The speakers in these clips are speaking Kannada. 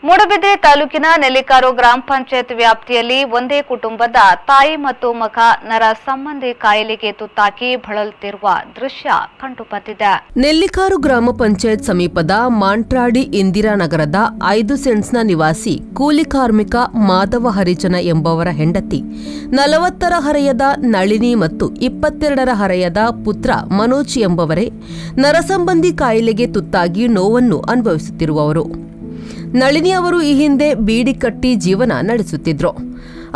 ಮೂಡಬಿದ್ರೆ ತಾಲೂಕಿನ ನೆಲ್ಲಿಕಾರು ಗ್ರಾಮ ಪಂಚಾಯತ್ ವ್ಯಾಪ್ತಿಯಲ್ಲಿ ಒಂದೇ ಕುಟುಂಬದ ತಾಯಿ ಮತ್ತು ಮಗ ನರ ಸಂಬಂಧಿ ಕಾಯಿಲೆಗೆ ತುತ್ತಾಗಿ ಬಳಲುತ್ತಿರುವ ದೃಶ್ಯ ಕಂಡುಬಂದಿದೆ. ನೆಲ್ಲಿಕಾರು ಗ್ರಾಮ ಪಂಚಾಯತ್ ಸಮೀಪದ ಮಾಂಟ್ರಾಡಿ ಇಂದಿರಾನಗರದ 5 ಸೆಂಟ್ಸ್ನ ನಿವಾಸಿ ಕೂಲಿ ಕಾರ್ಮಿಕ ಮಾಧವ ಹರಿಜನ ಎಂಬವರ ಹೆಂಡತಿ 40ರ ಹರೆಯದ ನಳಿನಿ ಮತ್ತು 22ರ ಹರೆಯದ ಪುತ್ರ ಮನೋಜ್ ಎಂಬವರೇ ನರಸಂಬಂಧಿ ಕಾಯಿಲೆಗೆ ತುತ್ತಾಗಿ ನೋವನ್ನು ಅನುಭವಿಸುತ್ತಿರುವವರು. ನಳಿನಿ ಅವರು ಈ ಹಿಂದೆ ಬೀಡಿ ಕಟ್ಟಿ ಜೀವನ ನಡೆಸುತ್ತಿದ್ರು.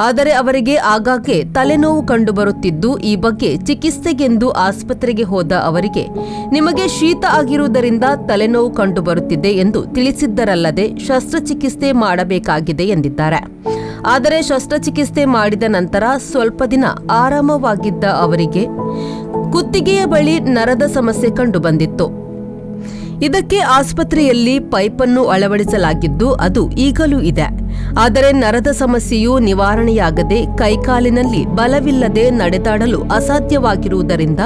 ಆದರೆ ಅವರಿಗೆ ಆಗಾಗ್ಗೆ ತಲೆನೋವು ಕಂಡುಬರುತ್ತಿದ್ದು, ಈ ಬಗ್ಗೆ ಚಿಕಿತ್ಸೆಗೆಂದು ಆಸ್ಪತ್ರೆಗೆ ಹೋದ ಅವರಿಗೆ ನಿಮಗೆ ಶೀತ ಆಗಿರುವುದರಿಂದ ತಲೆನೋವು ಕಂಡುಬರುತ್ತಿದೆ ಎಂದು ತಿಳಿಸಿದ್ದರಲ್ಲದೆ ಶಸ್ತ್ರಚಿಕಿತ್ಸೆ ಮಾಡಬೇಕಾಗಿದೆ ಎಂದಿದ್ದಾರೆ. ಆದರೆ ಶಸ್ತ್ರಚಿಕಿತ್ಸೆ ಮಾಡಿದ ನಂತರ ಸ್ವಲ್ಪ ದಿನ ಆರಾಮವಾಗಿದ್ದ ಅವರಿಗೆ ಕುತ್ತಿಗೆಯ ಬಳಿ ನರದ ಸಮಸ್ಯೆ ಕಂಡುಬಂದಿತ್ತು. ಇದಕ್ಕೆ ಆಸ್ಪತ್ರೆಯಲ್ಲಿ ಪೈಪನ್ನು ಅಳವಡಿಸಲಾಗಿದ್ದು ಅದು ಈಗಲೂ ಇದೆ. ಆದರೆ ನರದ ಸಮಸ್ಯೆಯು ನಿವಾರಣೆಯಾಗದೆ ಕೈಕಾಲಿನಲ್ಲಿ ಬಲವಿಲ್ಲದೆ ನಡೆದಾಡಲು ಅಸಾಧ್ಯವಾಗಿರುವುದರಿಂದ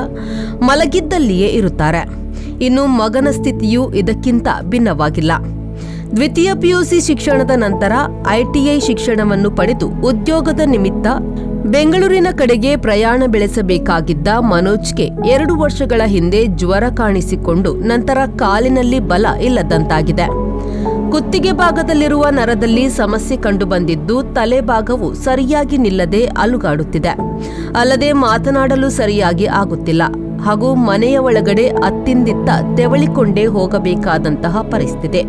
ಮಲಗಿದ್ದಲ್ಲಿಯೇ ಇರುತ್ತಾರೆ. ಇನ್ನು ಮಗನ ಸ್ಥಿತಿಯೂ ಇದಕ್ಕಿಂತ ಭಿನ್ನವಾಗಿಲ್ಲ. ದ್ವಿತೀಯ ಪಿಯುಸಿ ಶಿಕ್ಷಣದ ನಂತರ ಐಟಿಐ ಶಿಕ್ಷಣವನ್ನು ಪಡೆದು ಉದ್ಯೋಗದ ನಿಮಿತ್ತ ಬೆಂಗಳೂರಿನ ಕಡೆಗೆ ಪ್ರಯಾಣ ಬೆಳೆಸಬೇಕಾಗಿದ್ದ ಮನೋಜ್ಗೆ 2 ವರ್ಷಗಳ ಹಿಂದೆ ಜ್ವರ ಕಾಣಿಸಿಕೊಂಡು ನಂತರ ಕಾಲಿನಲ್ಲಿ ಬಲ ಇಲ್ಲದಂತಾಗಿದೆ. ಕುತ್ತಿಗೆ ಭಾಗದಲ್ಲಿರುವ ನರದಲ್ಲಿ ಸಮಸ್ಯೆ ಕಂಡುಬಂದಿದ್ದು, ತಲೆ ಭಾಗವು ಸರಿಯಾಗಿ ನಿಲ್ಲದೆ ಅಲುಗಾಡುತ್ತಿದೆ. ಅಲ್ಲದೆ ಮಾತನಾಡಲು ಸರಿಯಾಗಿ ಆಗುತ್ತಿಲ್ಲ ಹಾಗೂ ಮನೆಯ ಒಳಗಡೆ ಅತ್ತಿಂದಿತ್ತ ತೆವಳಿಕೊಂಡೇ ಹೋಗಬೇಕಾದಂತಹ ಪರಿಸ್ಥಿತಿ.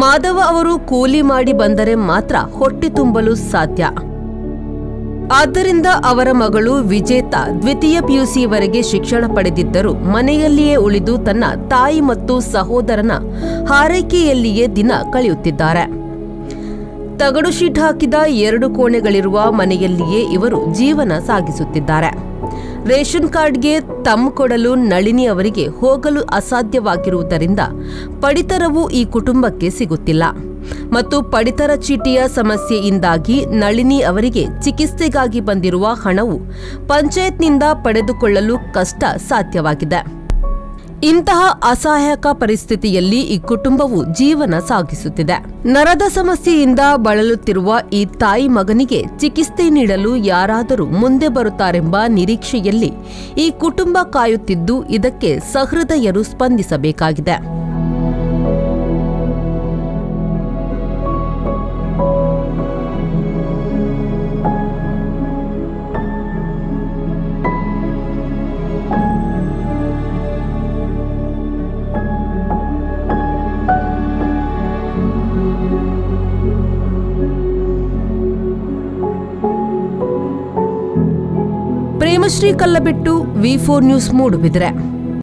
ಮಾಧವ ಅವರು ಕೂಲಿ ಮಾಡಿ ಬಂದರೆ ಮಾತ್ರ ಹೊಟ್ಟೆ ತುಂಬಲು ಸಾಧ್ಯ. ಆದ್ದರಿಂದ ಅವರ ಮಗಳು ವಿಜೇತ ದ್ವಿತೀಯ ಪಿಯುಸಿವರೆಗೆ ಶಿಕ್ಷಣ ಪಡೆದಿದ್ದರೂ ಮನೆಯಲ್ಲಿಯೇ ಉಳಿದು ತನ್ನ ತಾಯಿ ಮತ್ತು ಸಹೋದರನ ಹಾರೈಕೆಯಲ್ಲಿಯೇ ದಿನ ಕಳೆಯುತ್ತಿದ್ದಾರೆ. ತಗಡು ಶೀಟ್ ಹಾಕಿದ 2 ಕೋಣೆಗಳಿರುವ ಮನೆಯಲ್ಲಿಯೇ ಇವರು ಜೀವನ ಸಾಗಿಸುತ್ತಿದ್ದಾರೆ. ರೇಷನ್ ಕಾರ್ಡ್ಗೆ ತಮ್ಮ ಕೊಡಲು ನಳಿನಿ ಅವರಿಗೆ ಹೋಗಲು ಅಸಾಧ್ಯವಾಗಿರುವುದರಿಂದ ಪಡಿತರವೂ ಈ ಕುಟುಂಬಕ್ಕೆ ಸಿಗುತ್ತಿಲ್ಲ ಮತ್ತು ಪಡಿತರ ಚೀಟಿಯ ಸಮಸ್ಯೆಯಿಂದಾಗಿ ನಳಿನಿ ಅವರಿಗೆ ಚಿಕಿತ್ಸೆಗಾಗಿ ಬಂದಿರುವ ಹಣವು ಪಂಚಾಯತ್ನಿಂದ ಪಡೆದುಕೊಳ್ಳಲು ಕಷ್ಟ ಸಾಧ್ಯವಾಗಿದೆ. ಇಂತಹ ಅಸಹಾಯಕ ಪರಿಸ್ಥಿತಿಯಲ್ಲಿ ಈ ಕುಟುಂಬವು ಜೀವನ ಸಾಗಿಸುತ್ತಿದೆ. ನರದ ಸಮಸ್ಯೆಯಿಂದ ಬಳಲುತ್ತಿರುವ ಈ ತಾಯಿ ಮಗನಿಗೆ ಚಿಕಿತ್ಸೆ ನೀಡಲು ಯಾರಾದರೂ ಮುಂದೆ ಬರುತ್ತಾರೆಂಬ ನಿರೀಕ್ಷೆಯಲ್ಲಿ ಈ ಕುಟುಂಬ ಕಾಯುತ್ತಿದ್ದು, ಇದಕ್ಕೆ ಸಹೃದಯರು ಸ್ಪಂದಿಸಬೇಕಾಗಿದೆ. Premashree Kallabettu, V4 news Moodbidri.